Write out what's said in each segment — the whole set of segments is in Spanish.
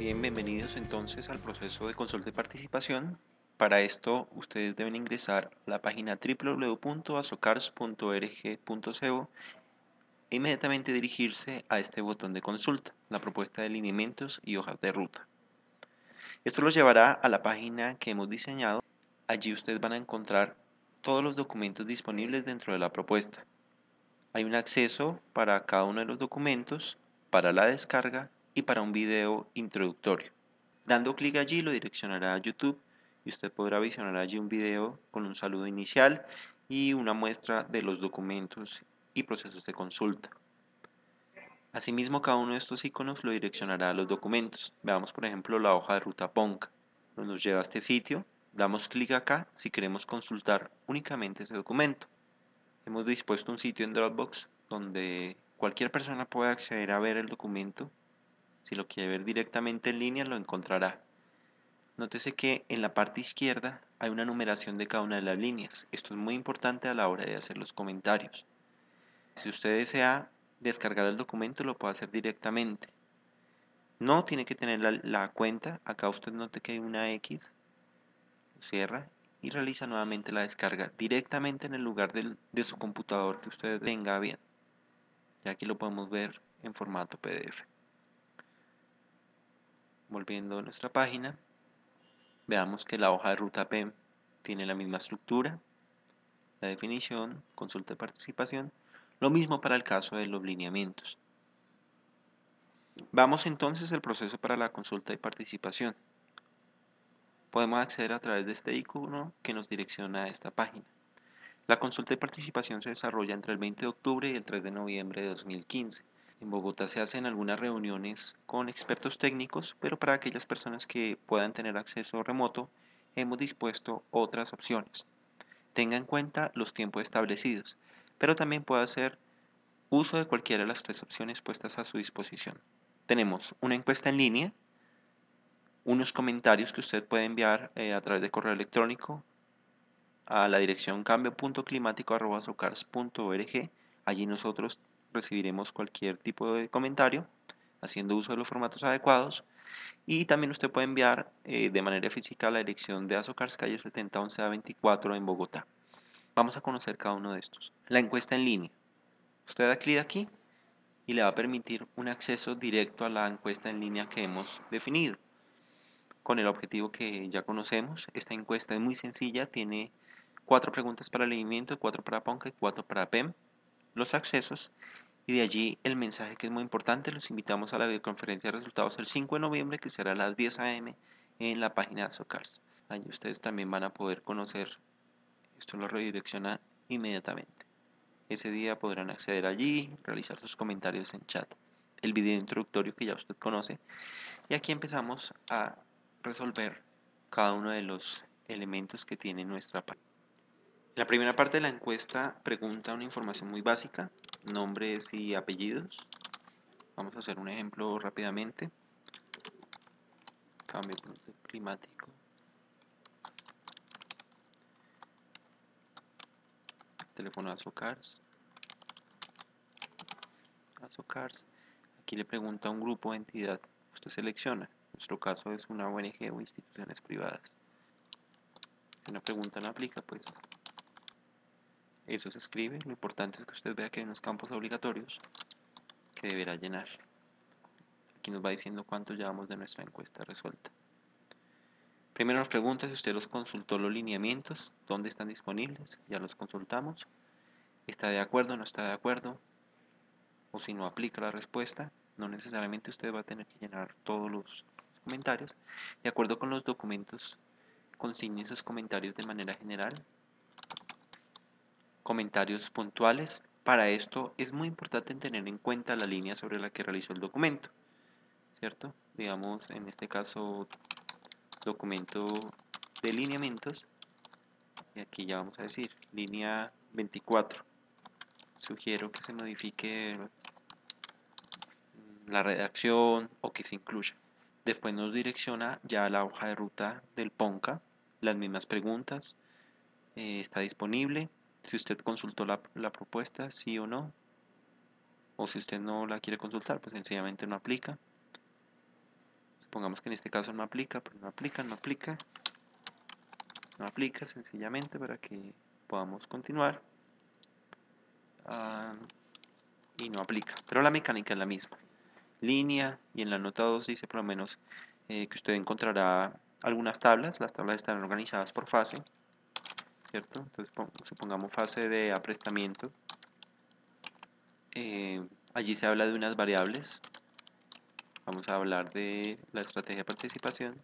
Bien, bienvenidos entonces al proceso de consulta y participación. Para esto, ustedes deben ingresar a la página www.azocars.org.co e inmediatamente dirigirse a este botón de consulta, la propuesta de lineamientos y hojas de ruta. Esto los llevará a la página que hemos diseñado. Allí ustedes van a encontrar todos los documentos disponibles dentro de la propuesta. Hay un acceso para cada uno de los documentos, para la descarga y para un video introductorio. Dando clic allí lo direccionará a YouTube y usted podrá visionar allí un video con un saludo inicial y una muestra de los documentos y procesos de consulta. Asimismo, cada uno de estos iconos lo direccionará a los documentos. Veamos por ejemplo la hoja de ruta PONCA. Nos lleva a este sitio, damos clic acá si queremos consultar únicamente ese documento. Hemos dispuesto un sitio en Dropbox donde cualquier persona puede acceder a ver el documento. Si lo quiere ver directamente en línea lo encontrará. Nótese que en la parte izquierda hay una numeración de cada una de las líneas. Esto es muy importante a la hora de hacer los comentarios. Si usted desea descargar el documento, lo puede hacer directamente. No tiene que tener la cuenta. Acá usted note que hay una X. Cierra y realiza nuevamente la descarga directamente en el lugar de su computador que usted tenga bien. Ya aquí lo podemos ver en formato PDF. Volviendo a nuestra página, veamos que la hoja de ruta PEM tiene la misma estructura. La definición, consulta de participación, lo mismo para el caso de los lineamientos. Vamos entonces al proceso para la consulta y participación. Podemos acceder a través de este icono que nos direcciona a esta página. La consulta y participación se desarrolla entre el 20 de octubre y el 3 de noviembre de 2015. En Bogotá se hacen algunas reuniones con expertos técnicos, pero para aquellas personas que puedan tener acceso remoto, hemos dispuesto otras opciones. Tenga en cuenta los tiempos establecidos, pero también puede hacer uso de cualquiera de las tres opciones puestas a su disposición. Tenemos una encuesta en línea, unos comentarios que usted puede enviar a través de correo electrónico a la dirección cambio.climático@azocars.org. Allí nosotros recibiremos cualquier tipo de comentario haciendo uso de los formatos adecuados, y también usted puede enviar de manera física a la dirección de Azocars, calle 7011 a 24 en Bogotá. Vamos a conocer cada uno de estos. La encuesta en línea. Usted da clic aquí y le va a permitir un acceso directo a la encuesta en línea que hemos definido. Con el objetivo que ya conocemos, esta encuesta es muy sencilla, tiene 4 preguntas para leimiento, 4 para PONCA y 4 para PEM, los accesos, y de allí el mensaje que es muy importante. Los invitamos a la videoconferencia de resultados el 5 de noviembre, que será a las 10 a.m. en la página de Azocars. Allí ustedes también van a poder conocer, esto lo redirecciona inmediatamente. Ese día podrán acceder allí, realizar sus comentarios en chat, el video introductorio que ya usted conoce, y aquí empezamos a resolver cada uno de los elementos que tiene nuestra página. La primera parte de la encuesta pregunta una información muy básica, nombres y apellidos. Vamos a hacer un ejemplo rápidamente. Cambio climático. Teléfono Azocars. Azocars. Aquí le pregunta a un grupo o entidad. Usted selecciona. En nuestro caso es una ONG o instituciones privadas. Si una pregunta no aplica, pues eso se escribe. Lo importante es que usted vea que hay unos campos obligatorios que deberá llenar. Aquí nos va diciendo cuánto llevamos de nuestra encuesta resuelta. Primero nos pregunta si usted los consultó los lineamientos, dónde están disponibles, ya los consultamos. ¿Está de acuerdo o no está de acuerdo? O si no aplica la respuesta, no necesariamente usted va a tener que llenar todos los comentarios. De acuerdo con los documentos, consigne esos comentarios de manera general. Comentarios puntuales. Para esto es muy importante tener en cuenta la línea sobre la que realizó el documento, ¿cierto? Digamos, en este caso, documento de lineamientos, y aquí ya vamos a decir, línea 24. Sugiero que se modifique la redacción o que se incluya. Después nos direcciona ya a la hoja de ruta del PONCA, las mismas preguntas, está disponible. Si usted consultó la propuesta, sí o no, o si usted no la quiere consultar, pues sencillamente no aplica. Supongamos que en este caso no aplica, pues no aplica sencillamente para que podamos continuar. Y no aplica, pero la mecánica es la misma. Línea, y en la nota 2 dice por lo menos que usted encontrará algunas tablas. Las tablas están organizadas por fase, ¿cierto? Entonces supongamos fase de aprestamiento. Allí se habla de unas variables. Vamos a hablar de la estrategia de participación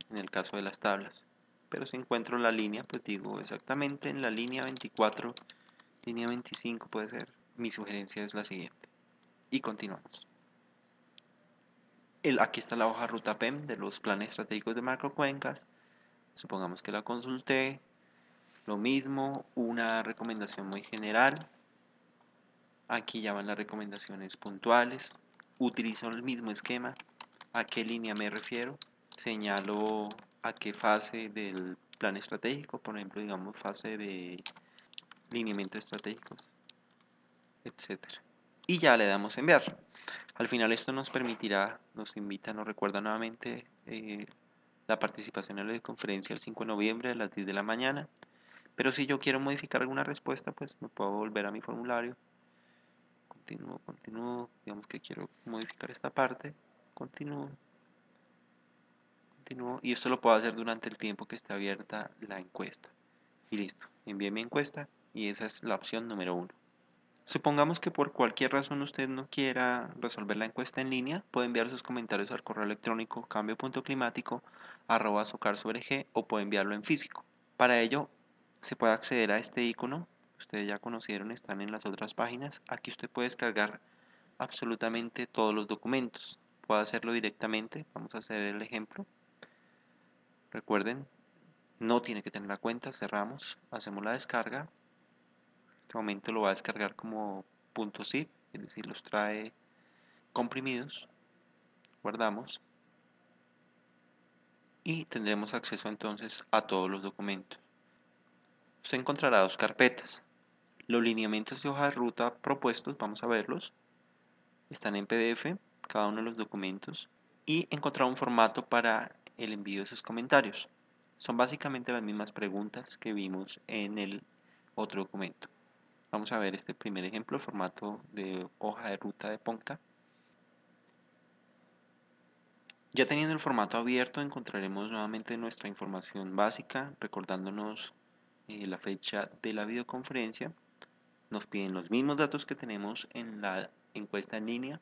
en el caso de las tablas. Pero si encuentro la línea, pues digo exactamente en la línea 24, línea 25 puede ser. Mi sugerencia es la siguiente. Y continuamos. Aquí está la hoja ruta PEM de los planes estratégicos de macrocuencas. Supongamos que la consulté. Lo mismo, una recomendación muy general. Aquí ya van las recomendaciones puntuales. Utilizo el mismo esquema. ¿A qué línea me refiero? Señalo a qué fase del plan estratégico, por ejemplo, digamos fase de lineamientos estratégicos, etcétera. Y ya le damos enviar. Al final esto nos permitirá, nos invita, nos recuerda nuevamente la participación en la conferencia el 5 de noviembre a las 10 de la mañana. Pero si yo quiero modificar alguna respuesta, pues me puedo volver a mi formulario. Continúo, digamos que quiero modificar esta parte. Continúo. Y esto lo puedo hacer durante el tiempo que esté abierta la encuesta. Y listo, envié mi encuesta y esa es la opción número 1. Supongamos que por cualquier razón usted no quiera resolver la encuesta en línea, puede enviar sus comentarios al correo electrónico cambio.climático@socar.org o puede enviarlo en físico. Para ello, se puede acceder a este icono, ustedes ya conocieron, están en las otras páginas. Aquí usted puede descargar absolutamente todos los documentos. Puede hacerlo directamente, vamos a hacer el ejemplo. Recuerden, no tiene que tener la cuenta, cerramos, hacemos la descarga. En este momento lo va a descargar como .zip, es decir, los trae comprimidos. Guardamos y tendremos acceso entonces a todos los documentos. Usted encontrará dos carpetas. Los lineamientos de hoja de ruta propuestos, vamos a verlos. Están en PDF, cada uno de los documentos. Y encontrar un formato para el envío de sus comentarios. Son básicamente las mismas preguntas que vimos en el otro documento. Vamos a ver este primer ejemplo, formato de hoja de ruta de Ponca. Ya teniendo el formato abierto, encontraremos nuevamente nuestra información básica, recordándonos la fecha de la videoconferencia. Nos piden los mismos datos que tenemos en la encuesta en línea.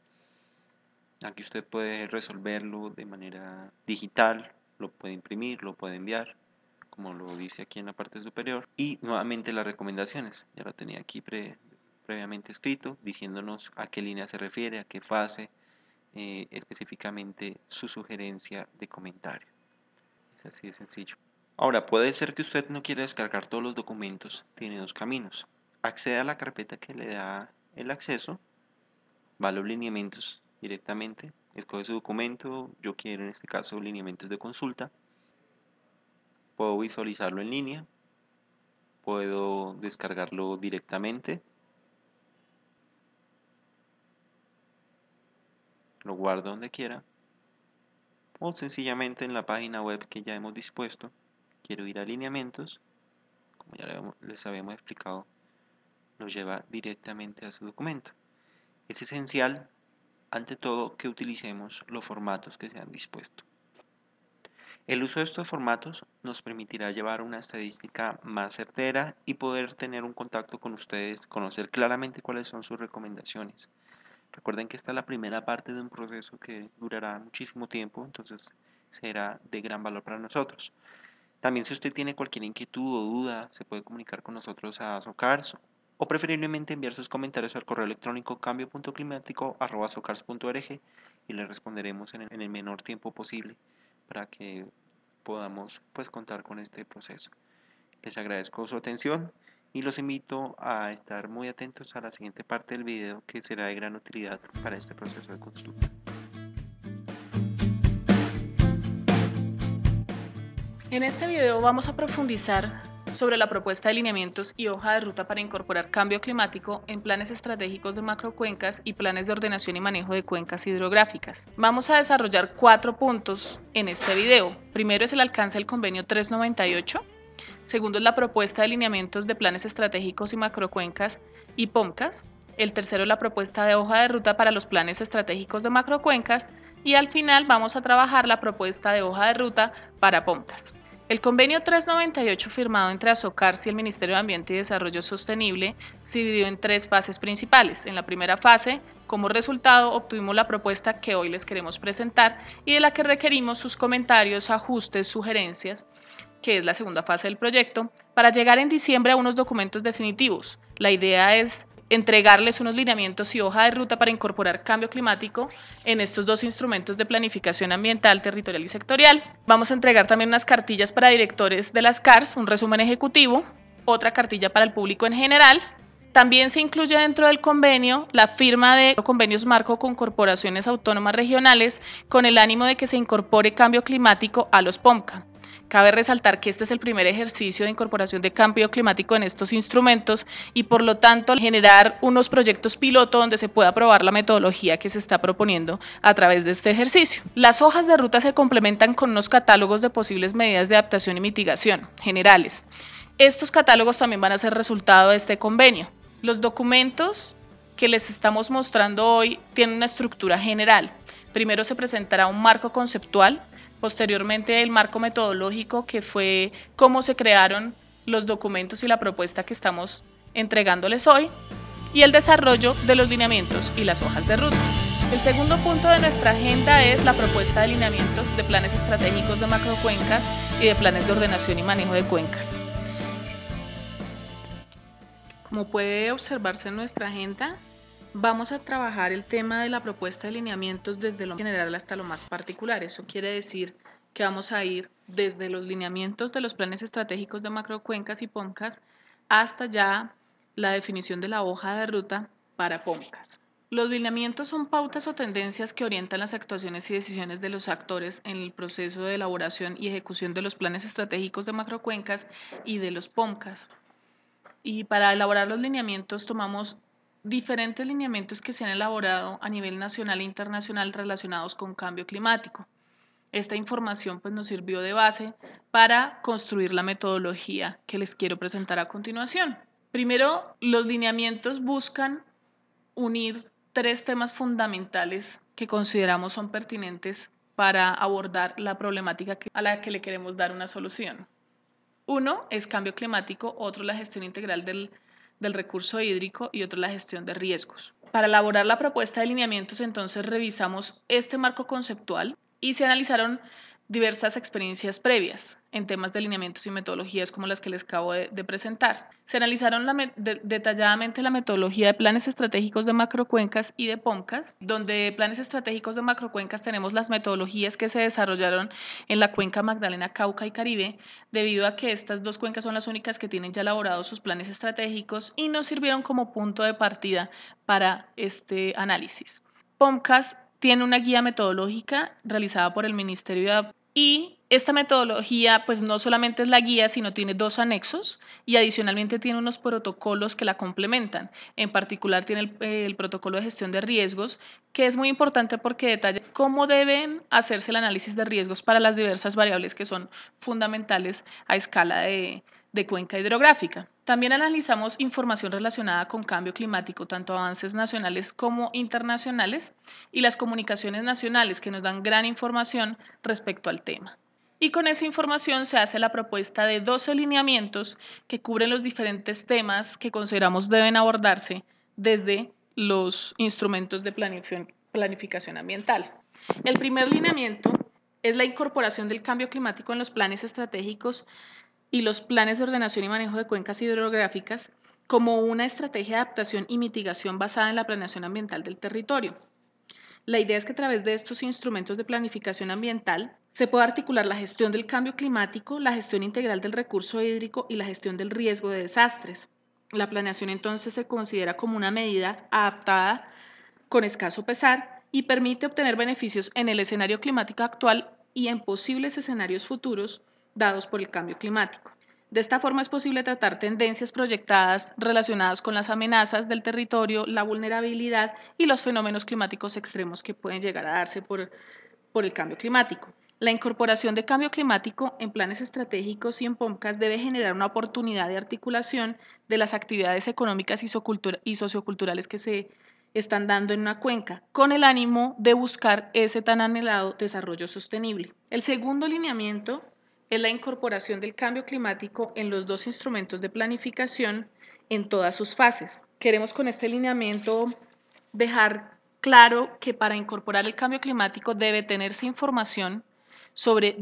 Aquí usted puede resolverlo de manera digital, lo puede imprimir, lo puede enviar, como lo dice aquí en la parte superior. Y nuevamente las recomendaciones, ya lo tenía aquí previamente escrito, diciéndonos a qué línea se refiere, a qué fase, específicamente su sugerencia de comentario. Es así de sencillo. Ahora, puede ser que usted no quiera descargar todos los documentos. Tiene dos caminos. Accede a la carpeta que le da el acceso, va a los lineamientos directamente, escoge su documento. Yo quiero en este caso lineamientos de consulta. Puedo visualizarlo en línea, puedo descargarlo directamente, lo guardo donde quiera, o sencillamente en la página web que ya hemos dispuesto. Quiero ir a lineamientos, como ya les habíamos explicado, lo lleva directamente a su documento. Es esencial, ante todo, que utilicemos los formatos que se han dispuesto. El uso de estos formatos nos permitirá llevar una estadística más certera y poder tener un contacto con ustedes, conocer claramente cuáles son sus recomendaciones. Recuerden que esta es la primera parte de un proceso que durará muchísimo tiempo, entonces será de gran valor para nosotros. También, si usted tiene cualquier inquietud o duda, se puede comunicar con nosotros a Socars o preferiblemente enviar sus comentarios al correo electrónico cambio.climático@socars.org y le responderemos en el menor tiempo posible para que podamos contar con este proceso. Les agradezco su atención y los invito a estar muy atentos a la siguiente parte del video, que será de gran utilidad para este proceso de consulta. En este video vamos a profundizar sobre la propuesta de lineamientos y hoja de ruta para incorporar cambio climático en planes estratégicos de macrocuencas y planes de ordenación y manejo de cuencas hidrográficas. Vamos a desarrollar 4 puntos en este video. Primero es el alcance del convenio 398. Segundo es la propuesta de lineamientos de planes estratégicos y macrocuencas y POMCAS. El tercero es la propuesta de hoja de ruta para los planes estratégicos de macrocuencas. Y al final vamos a trabajar la propuesta de hoja de ruta para POMCAS. El convenio 398 firmado entre Azocars y el Ministerio de Ambiente y Desarrollo Sostenible se dividió en 3 fases principales. En la primera fase, como resultado, obtuvimos la propuesta que hoy les queremos presentar y de la que requerimos sus comentarios, ajustes, sugerencias, que es la segunda fase del proyecto, para llegar en diciembre a unos documentos definitivos. La idea es entregarles unos lineamientos y hoja de ruta para incorporar cambio climático en estos 2 instrumentos de planificación ambiental, territorial y sectorial. Vamos a entregar también unas cartillas para directores de las CARS, un resumen ejecutivo, otra cartilla para el público en general. También se incluye dentro del convenio la firma de convenios marco con corporaciones autónomas regionales con el ánimo de que se incorpore cambio climático a los POMCA. Cabe resaltar que este es el primer ejercicio de incorporación de cambio climático en estos instrumentos y por lo tanto generar unos proyectos piloto donde se pueda probar la metodología que se está proponiendo a través de este ejercicio. Las hojas de ruta se complementan con unos catálogos de posibles medidas de adaptación y mitigación generales. Estos catálogos también van a ser resultado de este convenio. Los documentos que les estamos mostrando hoy tienen una estructura general. Primero se presentará un marco conceptual. Posteriormente, el marco metodológico, que fue cómo se crearon los documentos y la propuesta que estamos entregándoles hoy, y el desarrollo de los lineamientos y las hojas de ruta. El segundo punto de nuestra agenda es la propuesta de lineamientos de planes estratégicos de macrocuencas y de planes de ordenación y manejo de cuencas. Como puede observarse en nuestra agenda, vamos a trabajar el tema de la propuesta de lineamientos desde lo general hasta lo más particular. Eso quiere decir que vamos a ir desde los lineamientos de los planes estratégicos de macrocuencas y POMCAS hasta ya la definición de la hoja de ruta para POMCAS. Los lineamientos son pautas o tendencias que orientan las actuaciones y decisiones de los actores en el proceso de elaboración y ejecución de los planes estratégicos de macrocuencas y de los POMCAS. Y para elaborar los lineamientos tomamos diferentes lineamientos que se han elaborado a nivel nacional e internacional relacionados con cambio climático. Esta información pues, nos sirvió de base para construir la metodología que les quiero presentar a continuación. Primero, los lineamientos buscan unir 3 temas fundamentales que consideramos son pertinentes para abordar la problemática a la que le queremos dar una solución. Uno es cambio climático, otro la gestión integral del recurso hídrico y otro la gestión de riesgos. Para elaborar la propuesta de lineamientos, entonces revisamos este marco conceptual y se analizaron diversas experiencias previas en temas de lineamientos y metodologías como las que les acabo de presentar. Se analizaron detalladamente la metodología de planes estratégicos de macrocuencas y de POMCAS, donde de planes estratégicos de macrocuencas tenemos las metodologías que se desarrollaron en la cuenca Magdalena, Cauca y Caribe, debido a que estas 2 cuencas son las únicas que tienen ya elaborados sus planes estratégicos y nos sirvieron como punto de partida para este análisis. POMCAS tiene una guía metodológica realizada por el Ministerio y esta metodología pues no solamente es la guía, sino tiene 2 anexos y adicionalmente tiene unos protocolos que la complementan. En particular tiene el protocolo de gestión de riesgos, que es muy importante porque detalla cómo deben hacerse el análisis de riesgos para las diversas variables que son fundamentales a escala de cuenca hidrográfica. También analizamos información relacionada con cambio climático, tanto avances nacionales como internacionales, y las comunicaciones nacionales que nos dan gran información respecto al tema. Y con esa información se hace la propuesta de 12 lineamientos que cubren los diferentes temas que consideramos deben abordarse desde los instrumentos de planificación ambiental. El primer lineamiento es la incorporación del cambio climático en los planes estratégicos y los planes de ordenación y manejo de cuencas hidrográficas como una estrategia de adaptación y mitigación basada en la planeación ambiental del territorio. La idea es que a través de estos instrumentos de planificación ambiental se pueda articular la gestión del cambio climático, la gestión integral del recurso hídrico y la gestión del riesgo de desastres. La planeación entonces se considera como una medida adaptada con escaso pesar y permite obtener beneficios en el escenario climático actual y en posibles escenarios futuros dados por el cambio climático. De esta forma es posible tratar tendencias proyectadas relacionadas con las amenazas del territorio, la vulnerabilidad y los fenómenos climáticos extremos que pueden llegar a darse por el cambio climático. La incorporación de cambio climático en planes estratégicos y en POMCAS debe generar una oportunidad de articulación de las actividades económicas y socioculturales que se están dando en una cuenca, con el ánimo de buscar ese tan anhelado desarrollo sostenible. El segundo lineamiento es la incorporación del cambio climático en los dos instrumentos de planificación en todas sus fases. Queremos con este lineamiento dejar claro que para incorporar el cambio climático debe tenerse información sobre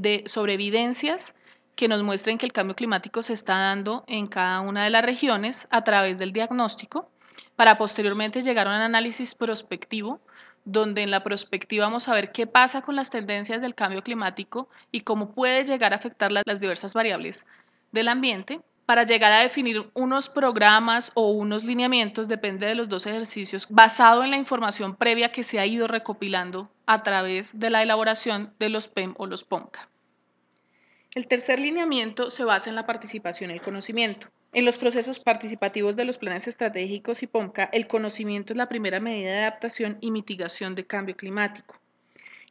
evidencias que nos muestren que el cambio climático se está dando en cada una de las regiones a través del diagnóstico, para posteriormente llegar a un análisis prospectivo, donde en la prospectiva vamos a ver qué pasa con las tendencias del cambio climático y cómo puede llegar a afectar las diversas variables del ambiente, para llegar a definir unos programas o unos lineamientos, depende de los dos ejercicios, basado en la información previa que se ha ido recopilando a través de la elaboración de los PEM o los POMCA. El tercer lineamiento se basa en la participación y el conocimiento. En los procesos participativos de los planes estratégicos y POMCA, el conocimiento es la primera medida de adaptación y mitigación de cambio climático.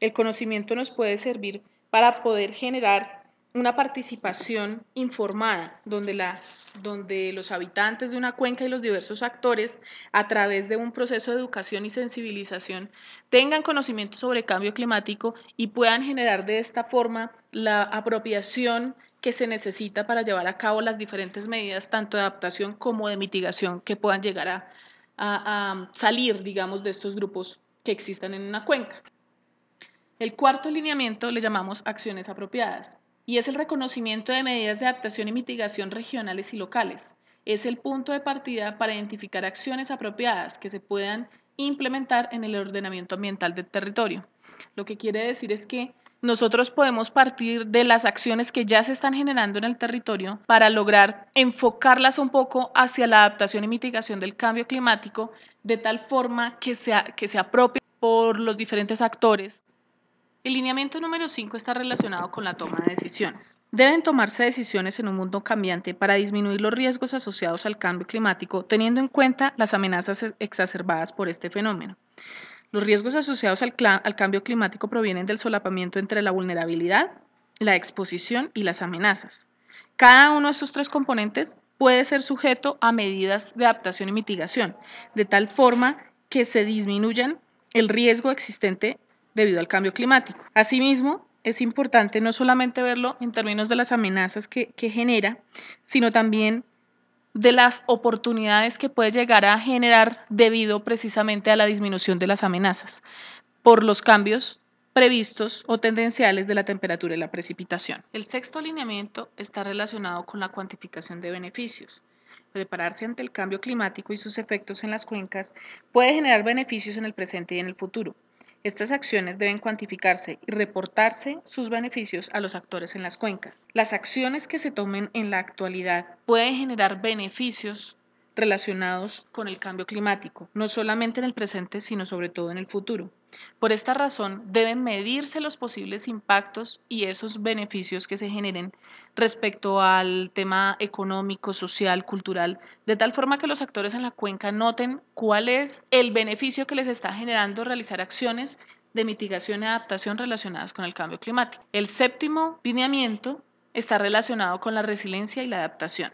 El conocimiento nos puede servir para poder generar una participación informada, donde los habitantes de una cuenca y los diversos actores, a través de un proceso de educación y sensibilización, tengan conocimiento sobre cambio climático y puedan generar de esta forma la apropiación que se necesita para llevar a cabo las diferentes medidas, tanto de adaptación como de mitigación, que puedan llegar a salir, digamos, de estos grupos que existan en una cuenca. El cuarto lineamiento le llamamos acciones apropiadas y es el reconocimiento de medidas de adaptación y mitigación regionales y locales. Es el punto de partida para identificar acciones apropiadas que se puedan implementar en el ordenamiento ambiental del territorio. Lo que quiere decir es que nosotros podemos partir de las acciones que ya se están generando en el territorio para lograr enfocarlas un poco hacia la adaptación y mitigación del cambio climático, de tal forma que se apropie por los diferentes actores. El lineamiento número 5 está relacionado con la toma de decisiones. Deben tomarse decisiones en un mundo cambiante para disminuir los riesgos asociados al cambio climático, teniendo en cuenta las amenazas exacerbadas por este fenómeno. Los riesgos asociados al cambio climático provienen del solapamiento entre la vulnerabilidad, la exposición y las amenazas. Cada uno de estos tres componentes puede ser sujeto a medidas de adaptación y mitigación, de tal forma que se disminuyan el riesgo existente debido al cambio climático. Asimismo, es importante no solamente verlo en términos de las amenazas que genera, sino también de las oportunidades que puede llegar a generar debido precisamente a la disminución de las amenazas por los cambios previstos o tendenciales de la temperatura y la precipitación. El sexto lineamiento está relacionado con la cuantificación de beneficios. Prepararse ante el cambio climático y sus efectos en las cuencas puede generar beneficios en el presente y en el futuro. Estas acciones deben cuantificarse y reportarse sus beneficios a los actores en las cuencas. Las acciones que se tomen en la actualidad pueden generar beneficios relacionados con el cambio climático, no solamente en el presente, sino sobre todo en el futuro. Por esta razón, deben medirse los posibles impactos y esos beneficios que se generen respecto al tema económico, social, cultural, de tal forma que los actores en la cuenca noten cuál es el beneficio que les está generando realizar acciones de mitigación y adaptación relacionadas con el cambio climático. El séptimo lineamiento está relacionado con la resiliencia y la adaptación.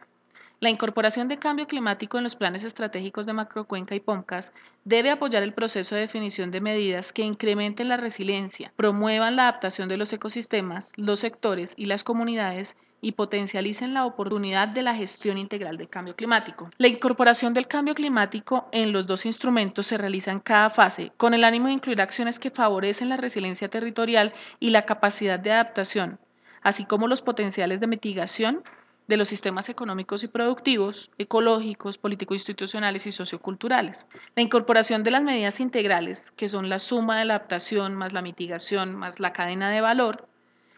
La incorporación de cambio climático en los planes estratégicos de Macrocuenca y POMCAS debe apoyar el proceso de definición de medidas que incrementen la resiliencia, promuevan la adaptación de los ecosistemas, los sectores y las comunidades y potencialicen la oportunidad de la gestión integral del cambio climático. La incorporación del cambio climático en los dos instrumentos se realiza en cada fase, con el ánimo de incluir acciones que favorecen la resiliencia territorial y la capacidad de adaptación, así como los potenciales de mitigación de los sistemas económicos y productivos, ecológicos, político-institucionales y socioculturales. La incorporación de las medidas integrales, que son la suma de la adaptación más la mitigación más la cadena de valor,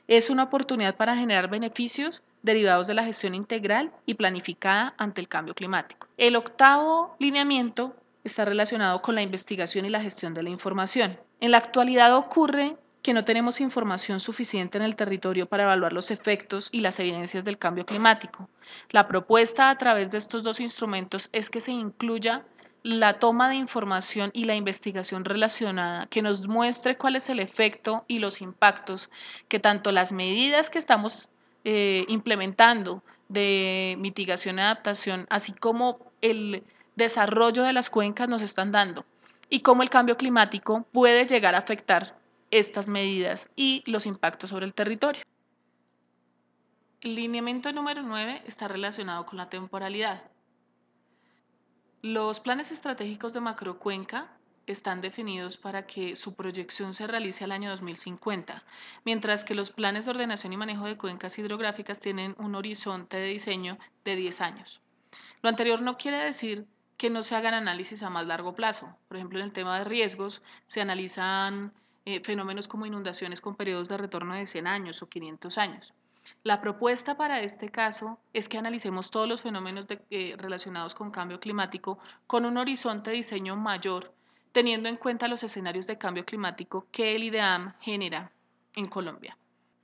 es una oportunidad para generar beneficios derivados de la gestión integral y planificada ante el cambio climático. El octavo lineamiento está relacionado con la investigación y la gestión de la información. En la actualidad ocurre que no tenemos información suficiente en el territorio para evaluar los efectos y las evidencias del cambio climático. La propuesta a través de estos dos instrumentos es que se incluya la toma de información y la investigación relacionada que nos muestre cuál es el efecto y los impactos que tanto las medidas que estamos implementando de mitigación y adaptación, así como el desarrollo de las cuencas nos están dando y cómo el cambio climático puede llegar a afectar estas medidas y los impactos sobre el territorio. El lineamiento número 9 está relacionado con la temporalidad. Los planes estratégicos de macrocuenca están definidos para que su proyección se realice al año 2050, mientras que los planes de ordenación y manejo de cuencas hidrográficas tienen un horizonte de diseño de 10 años. Lo anterior no quiere decir que no se hagan análisis a más largo plazo. Por ejemplo, en el tema de riesgos se analizan fenómenos como inundaciones con periodos de retorno de 100 años o 500 años. La propuesta para este caso es que analicemos todos los fenómenos relacionados con cambio climático con un horizonte de diseño mayor, teniendo en cuenta los escenarios de cambio climático que el IDEAM genera en Colombia.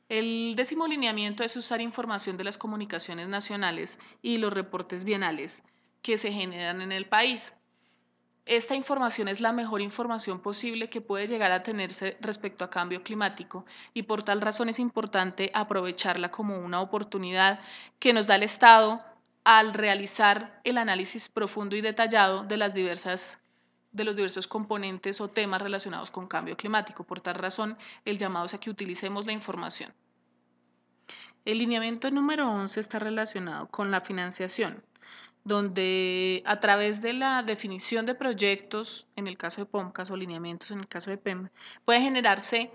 El 10º lineamiento es usar información de las comunicaciones nacionales y los reportes bienales que se generan en el país. Esta información es la mejor información posible que puede llegar a tenerse respecto a cambio climático y por tal razón es importante aprovecharla como una oportunidad que nos da el Estado al realizar el análisis profundo y detallado de los diversos componentes o temas relacionados con cambio climático. Por tal razón, el llamado es a que utilicemos la información. El lineamiento número 11 está relacionado con la financiación, donde a través de la definición de proyectos, en el caso de POMCAS, o lineamientos en el caso de PEM, puede generarse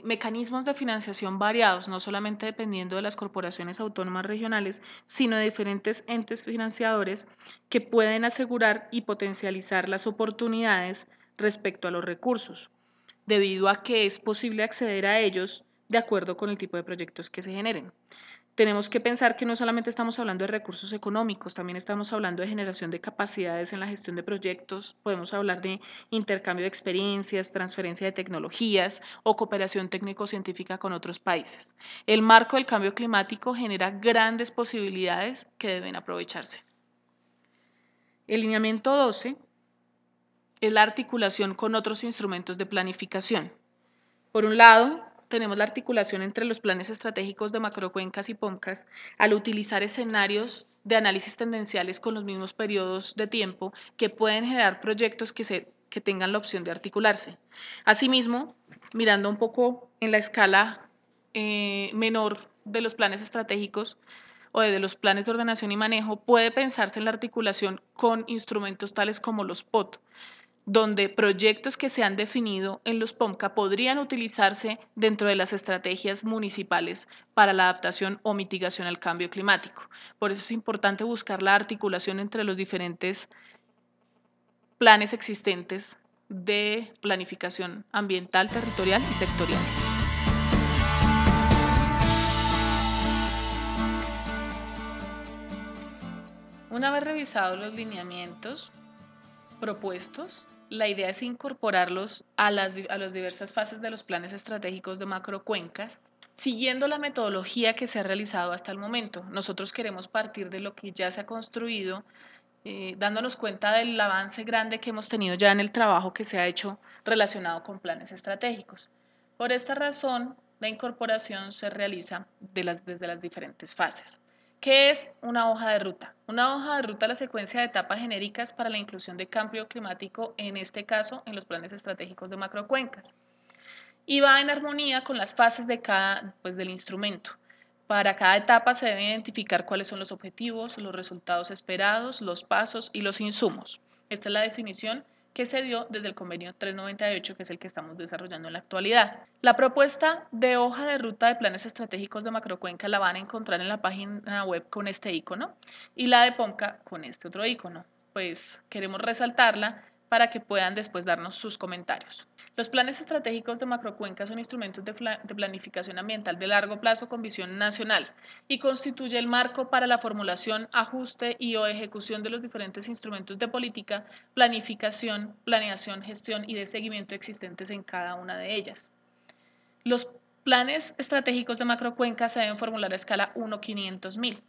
mecanismos de financiación variados, no solamente dependiendo de las corporaciones autónomas regionales, sino de diferentes entes financiadores que pueden asegurar y potencializar las oportunidades respecto a los recursos, debido a que es posible acceder a ellos de acuerdo con el tipo de proyectos que se generen. Tenemos que pensar que no solamente estamos hablando de recursos económicos, también estamos hablando de generación de capacidades en la gestión de proyectos, podemos hablar de intercambio de experiencias, transferencia de tecnologías o cooperación técnico-científica con otros países. El marco del cambio climático genera grandes posibilidades que deben aprovecharse. El lineamiento 12 es la articulación con otros instrumentos de planificación. Por un lado, tenemos la articulación entre los planes estratégicos de macrocuencas y POMCAS al utilizar escenarios de análisis tendenciales con los mismos periodos de tiempo que pueden generar proyectos que tengan la opción de articularse. Asimismo, mirando un poco en la escala menor de los planes estratégicos o de los planes de ordenación y manejo, puede pensarse en la articulación con instrumentos tales como los POT, donde proyectos que se han definido en los POMCA podrían utilizarse dentro de las estrategias municipales para la adaptación o mitigación al cambio climático. Por eso es importante buscar la articulación entre los diferentes planes existentes de planificación ambiental, territorial y sectorial. Una vez revisados los lineamientos propuestos, la idea es incorporarlos a las diversas fases de los planes estratégicos de macrocuencas, siguiendo la metodología que se ha realizado hasta el momento. Nosotros queremos partir de lo que ya se ha construido, dándonos cuenta del avance grande que hemos tenido ya en el trabajo que se ha hecho relacionado con planes estratégicos. Por esta razón, la incorporación se realiza desde las diferentes fases. ¿Qué es una hoja de ruta? Una hoja de ruta es la secuencia de etapas genéricas para la inclusión de cambio climático, en este caso en los planes estratégicos de macrocuencas. Y va en armonía con las fases del instrumento. Para cada etapa se debe identificar cuáles son los objetivos, los resultados esperados, los pasos y los insumos. Esta es la definición que se dio desde el convenio 398, que es el que estamos desarrollando en la actualidad. La propuesta de hoja de ruta de planes estratégicos de macrocuenca la van a encontrar en la página web con este icono y la de POMCA con este otro icono. Pues queremos resaltarla para que puedan después darnos sus comentarios. Los planes estratégicos de macrocuenca son instrumentos de planificación ambiental de largo plazo con visión nacional y constituye el marco para la formulación, ajuste y o ejecución de los diferentes instrumentos de política, planificación, planeación, gestión y de seguimiento existentes en cada una de ellas. Los planes estratégicos de macrocuenca se deben formular a escala 1:500.000.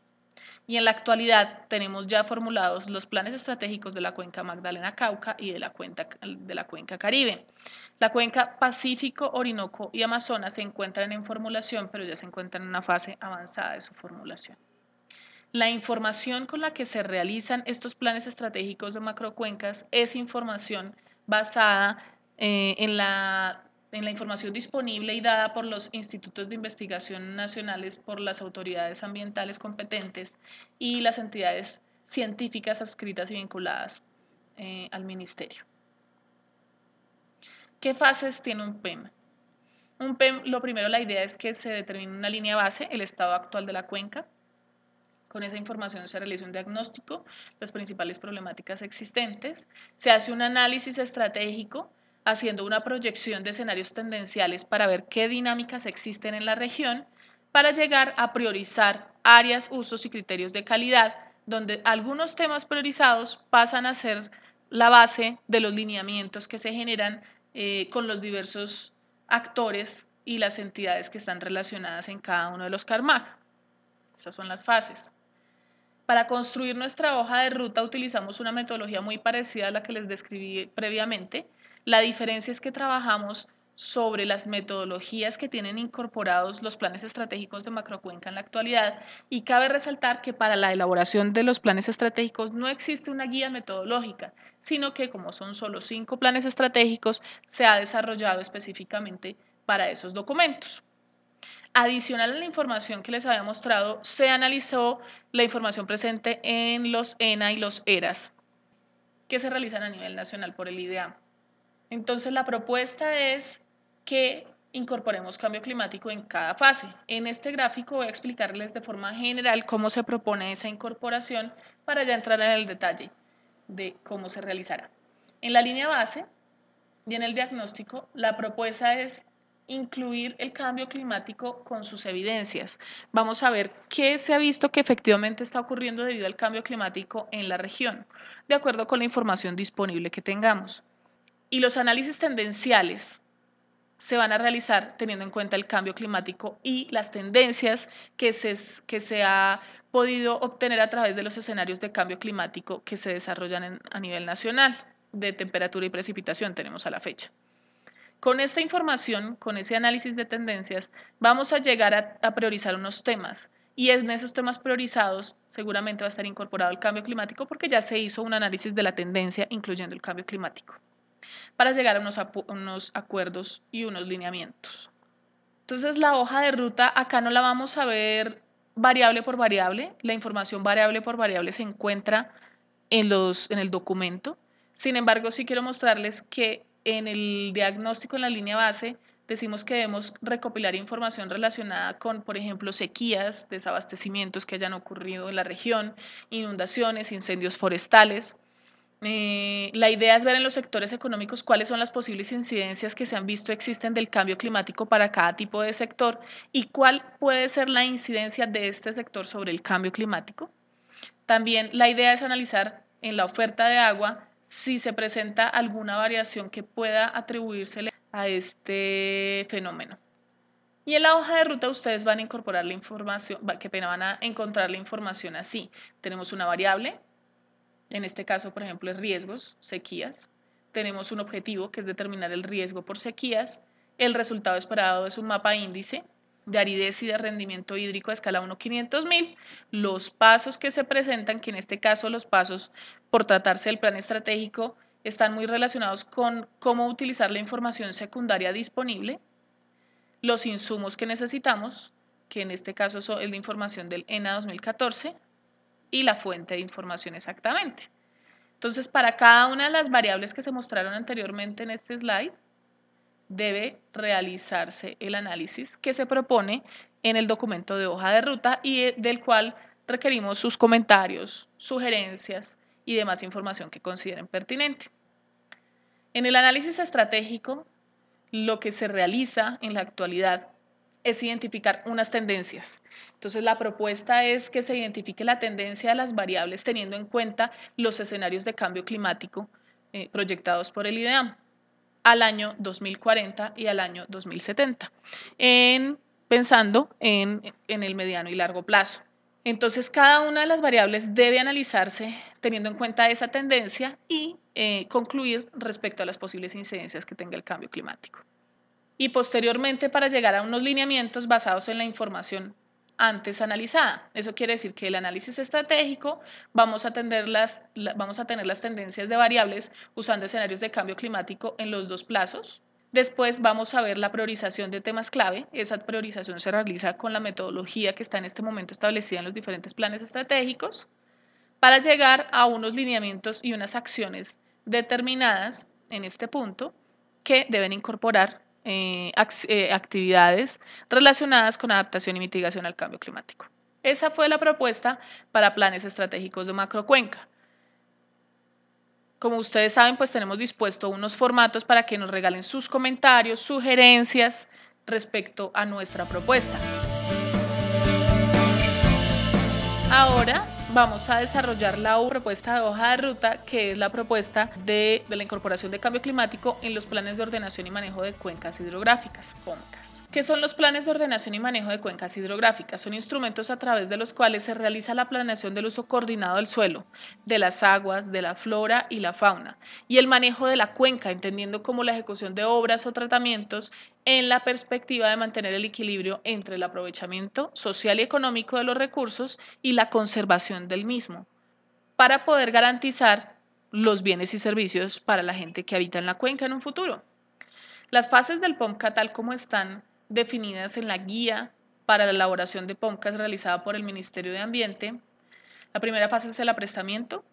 Y en la actualidad tenemos ya formulados los planes estratégicos de la cuenca Magdalena-Cauca y de la cuenca Caribe. La cuenca Pacífico, Orinoco y Amazonas se encuentran en formulación, pero ya se encuentran en una fase avanzada de su formulación. La información con la que se realizan estos planes estratégicos de macrocuencas es información basada en la información disponible y dada por los institutos de investigación nacionales, por las autoridades ambientales competentes y las entidades científicas adscritas y vinculadas al ministerio. ¿Qué fases tiene un PEM? Un PEM, lo primero, la idea es que se determine una línea base, el estado actual de la cuenca. Con esa información se realiza un diagnóstico, las principales problemáticas existentes, se hace un análisis estratégico haciendo una proyección de escenarios tendenciales para ver qué dinámicas existen en la región, para llegar a priorizar áreas, usos y criterios de calidad, donde algunos temas priorizados pasan a ser la base de los lineamientos que se generan con los diversos actores y las entidades que están relacionadas en cada uno de los CARMAC. Esas son las fases. Para construir nuestra hoja de ruta utilizamos una metodología muy parecida a la que les describí previamente. La diferencia es que trabajamos sobre las metodologías que tienen incorporados los planes estratégicos de macrocuenca en la actualidad y cabe resaltar que para la elaboración de los planes estratégicos no existe una guía metodológica, sino que como son solo 5 planes estratégicos, se ha desarrollado específicamente para esos documentos. Adicional a la información que les había mostrado, se analizó la información presente en los ENA y los ERAS que se realizan a nivel nacional por el IDEAM. Entonces, la propuesta es que incorporemos cambio climático en cada fase. En este gráfico voy a explicarles de forma general cómo se propone esa incorporación para ya entrar en el detalle de cómo se realizará. En la línea base y en el diagnóstico, la propuesta es incluir el cambio climático con sus evidencias. Vamos a ver qué se ha visto que efectivamente está ocurriendo debido al cambio climático en la región, de acuerdo con la información disponible que tengamos. Y los análisis tendenciales se van a realizar teniendo en cuenta el cambio climático y las tendencias que se ha podido obtener a través de los escenarios de cambio climático que se desarrollan a nivel nacional, de temperatura y precipitación tenemos a la fecha. Con esta información, con ese análisis de tendencias, vamos a llegar a priorizar unos temas y en esos temas priorizados seguramente va a estar incorporado el cambio climático porque ya se hizo un análisis de la tendencia incluyendo el cambio climático para llegar a unos acuerdos y unos lineamientos. Entonces la hoja de ruta acá no la vamos a ver variable por variable, la información variable por variable se encuentra en el documento. Sin embargo, sí quiero mostrarles que en el diagnóstico en la línea base decimos que debemos recopilar información relacionada con, por ejemplo, sequías, desabastecimientos que hayan ocurrido en la región, inundaciones, incendios forestales. La idea es ver en los sectores económicos cuáles son las posibles incidencias que se han visto existen del cambio climático para cada tipo de sector y cuál puede ser la incidencia de este sector sobre el cambio climático. También la idea es analizar en la oferta de agua si se presenta alguna variación que pueda atribuírsele a este fenómeno. Y en la hoja de ruta ustedes van a incorporar la información, van a encontrar la información así. Tenemos una variable, en este caso, por ejemplo, es riesgos, sequías. Tenemos un objetivo que es determinar el riesgo por sequías. El resultado esperado es un mapa índice de aridez y de rendimiento hídrico a escala 1:500.000. Los pasos que se presentan, que en este caso los pasos por tratarse del plan estratégico, están muy relacionados con cómo utilizar la información secundaria disponible, los insumos que necesitamos, que en este caso es la información del ENA 2014, y la fuente de información exactamente. Entonces, para cada una de las variables que se mostraron anteriormente en este slide, debe realizarse el análisis que se propone en el documento de hoja de ruta y del cual requerimos sus comentarios, sugerencias y demás información que consideren pertinente. En el análisis estratégico, lo que se realiza en la actualidad es identificar unas tendencias. Entonces, la propuesta es que se identifique la tendencia de las variables teniendo en cuenta los escenarios de cambio climático proyectados por el IDEAM. al año 2040 y al año 2070, pensando en el mediano y largo plazo. Entonces, cada una de las variables debe analizarse teniendo en cuenta esa tendencia y concluir respecto a las posibles incidencias que tenga el cambio climático. Y posteriormente, para llegar a unos lineamientos basados en la información antes analizada. Eso quiere decir que el análisis estratégico vamos a tener las tendencias de variables usando escenarios de cambio climático en los dos plazos. Después vamos a ver la priorización de temas clave. Esa priorización se realiza con la metodología que está en este momento establecida en los diferentes planes estratégicos para llegar a unos lineamientos y unas acciones determinadas en este punto que deben incorporar actividades relacionadas con adaptación y mitigación al cambio climático. Esa fue la propuesta para planes estratégicos de macrocuenca. Como ustedes saben, pues tenemos dispuesto unos formatos para que nos regalen sus comentarios, sugerencias respecto a nuestra propuesta. Ahora vamos a desarrollar la propuesta de hoja de ruta, que es la propuesta de la incorporación de cambio climático en los planes de ordenación y manejo de cuencas hidrográficas, POMCAS. ¿Qué son los planes de ordenación y manejo de cuencas hidrográficas? Son instrumentos a través de los cuales se realiza la planeación del uso coordinado del suelo, de las aguas, de la flora y la fauna, y el manejo de la cuenca, entendiendo como la ejecución de obras o tratamientos en la perspectiva de mantener el equilibrio entre el aprovechamiento social y económico de los recursos y la conservación del mismo, para poder garantizar los bienes y servicios para la gente que habita en la cuenca en un futuro. Las fases del POMCA, tal como están definidas en la guía para la elaboración de POMCAS realizada por el Ministerio de Ambiente, la primera fase es el aprestamiento,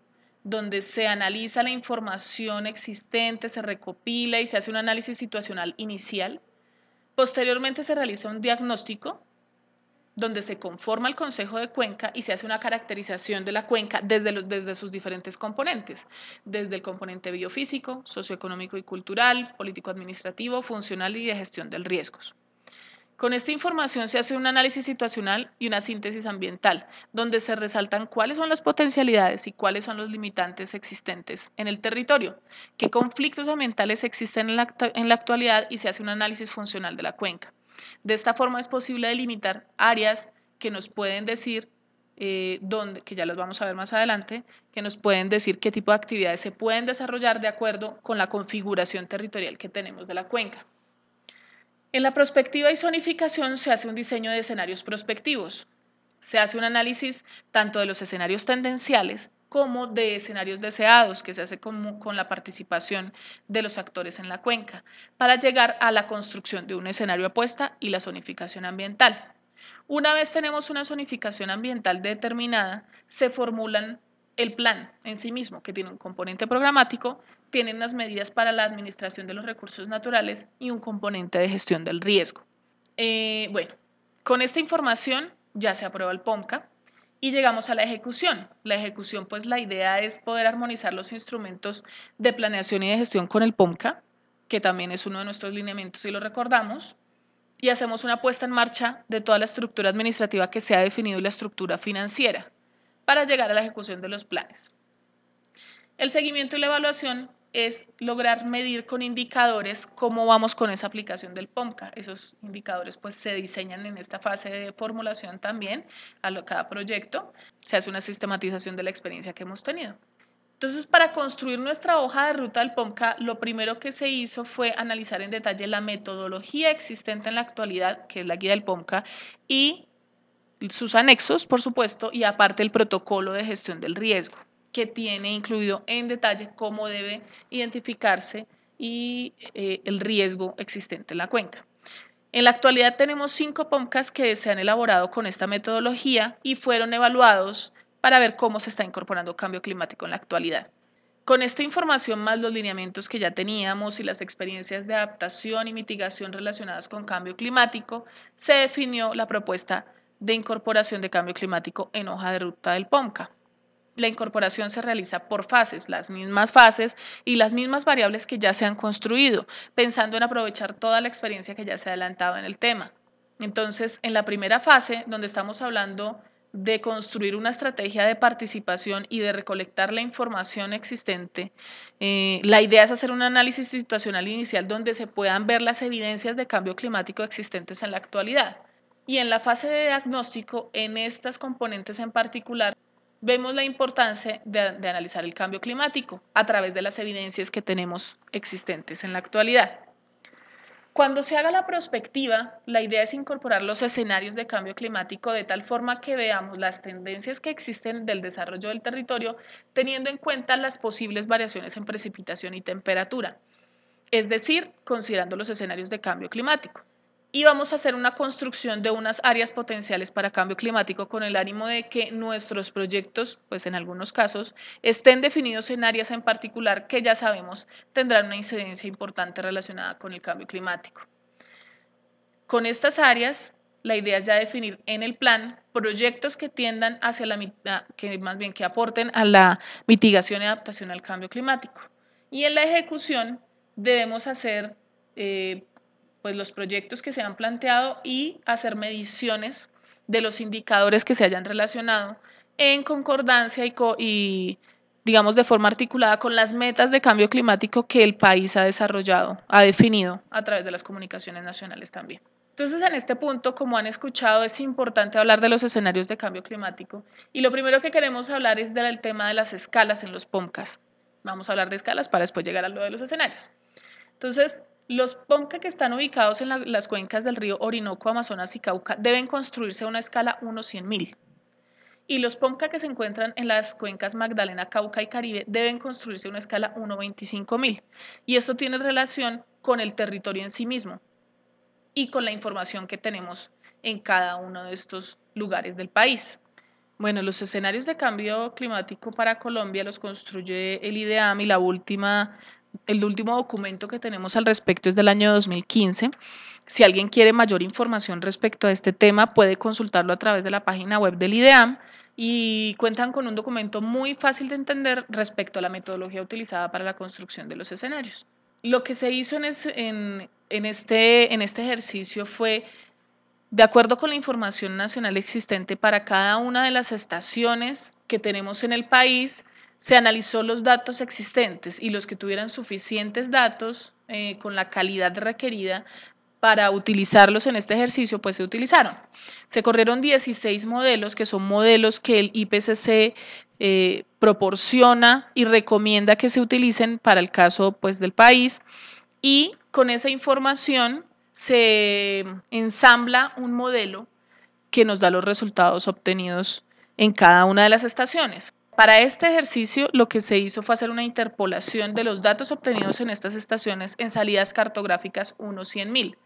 donde se analiza la información existente, se recopila y se hace un análisis situacional inicial. Posteriormente se realiza un diagnóstico donde se conforma el Consejo de Cuenca y se hace una caracterización de la cuenca desde sus diferentes componentes, desde el componente biofísico, socioeconómico y cultural, político-administrativo, funcional y de gestión de riesgos. Con esta información se hace un análisis situacional y una síntesis ambiental, donde se resaltan cuáles son las potencialidades y cuáles son los limitantes existentes en el territorio, qué conflictos ambientales existen en la actualidad y se hace un análisis funcional de la cuenca. De esta forma es posible delimitar áreas que nos pueden decir, que ya las vamos a ver más adelante, que nos pueden decir qué tipo de actividades se pueden desarrollar de acuerdo con la configuración territorial que tenemos de la cuenca. En la prospectiva y zonificación se hace un diseño de escenarios prospectivos. Se hace un análisis tanto de los escenarios tendenciales como de escenarios deseados, que se hace con la participación de los actores en la cuenca, para llegar a la construcción de un escenario apuesta y la zonificación ambiental. Una vez tenemos una zonificación ambiental determinada, se formulan el plan en sí mismo, que tiene un componente programático, tiene unas medidas para la administración de los recursos naturales y un componente de gestión del riesgo. Bueno, con esta información ya se aprueba el POMCA y llegamos a la ejecución. La ejecución, pues la idea es poder armonizar los instrumentos de planeación y de gestión con el POMCA, que también es uno de nuestros lineamientos si lo recordamos, y hacemos una puesta en marcha de toda la estructura administrativa que se ha definido y la estructura financiera para llegar a la ejecución de los planes. El seguimiento y la evaluación es lograr medir con indicadores cómo vamos con esa aplicación del POMCA. Esos indicadores pues se diseñan en esta fase de formulación también a cada proyecto. Se hace una sistematización de la experiencia que hemos tenido. Entonces, para construir nuestra hoja de ruta del POMCA, lo primero que se hizo fue analizar en detalle la metodología existente en la actualidad, que es la guía del POMCA, y sus anexos, por supuesto, y aparte el protocolo de gestión del riesgo, que tiene incluido en detalle cómo debe identificarse y el riesgo existente en la cuenca. En la actualidad tenemos 5 POMCAS que se han elaborado con esta metodología y fueron evaluados para ver cómo se está incorporando cambio climático en la actualidad. Con esta información más los lineamientos que ya teníamos y las experiencias de adaptación y mitigación relacionadas con cambio climático, se definió la propuesta de incorporación de cambio climático en hoja de ruta del POMCA. La incorporación se realiza por fases, las mismas fases y las mismas variables que ya se han construido, pensando en aprovechar toda la experiencia que ya se ha adelantado en el tema. Entonces, en la primera fase, donde estamos hablando de construir una estrategia de participación y de recolectar la información existente, la idea es hacer un análisis situacional inicial donde se puedan ver las evidencias de cambio climático existentes en la actualidad. Y en la fase de diagnóstico, en estas componentes en particular, vemos la importancia de analizar el cambio climático a través de las evidencias que tenemos existentes en la actualidad. Cuando se haga la prospectiva, la idea es incorporar los escenarios de cambio climático de tal forma que veamos las tendencias que existen del desarrollo del territorio, teniendo en cuenta las posibles variaciones en precipitación y temperatura, es decir, considerando los escenarios de cambio climático. Y vamos a hacer una construcción de unas áreas potenciales para cambio climático con el ánimo de que nuestros proyectos, pues en algunos casos, estén definidos en áreas en particular que ya sabemos tendrán una incidencia importante relacionada con el cambio climático. Con estas áreas, la idea es ya definir en el plan proyectos que tiendan hacia que aporten a la mitigación y adaptación al cambio climático. Y en la ejecución debemos hacer pues los proyectos que se han planteado y hacer mediciones de los indicadores que se hayan relacionado en concordancia y digamos de forma articulada con las metas de cambio climático que el país ha desarrollado, ha definido a través de las comunicaciones nacionales también. Entonces, en este punto, como han escuchado, es importante hablar de los escenarios de cambio climático y lo primero que queremos hablar es del tema de las escalas en los POMCAS. Vamos a hablar de escalas para después llegar a lo de los escenarios. Entonces, los POMCA que están ubicados en las cuencas del río Orinoco, Amazonas y Cauca deben construirse a una escala 1:100.000. Y los POMCA que se encuentran en las cuencas Magdalena, Cauca y Caribe deben construirse a una escala 1:25.000. Y esto tiene relación con el territorio en sí mismo y con la información que tenemos en cada uno de estos lugares del país. Bueno, los escenarios de cambio climático para Colombia los construye el IDEAM y el último documento que tenemos al respecto es del año 2015. Si alguien quiere mayor información respecto a este tema, puede consultarlo a través de la página web del IDEAM y cuentan con un documento muy fácil de entender respecto a la metodología utilizada para la construcción de los escenarios. Lo que se hizo en este ejercicio fue, de acuerdo con la información nacional existente para cada una de las estaciones que tenemos en el país, se analizó los datos existentes y los que tuvieran suficientes datos con la calidad requerida para utilizarlos en este ejercicio, pues se utilizaron. Se corrieron 16 modelos, que son modelos que el IPCC proporciona y recomienda que se utilicen para el caso pues, del país, y con esa información se ensambla un modelo que nos da los resultados obtenidos en cada una de las estaciones. Para este ejercicio lo que se hizo fue hacer una interpolación de los datos obtenidos en estas estaciones en salidas cartográficas 1:100.000,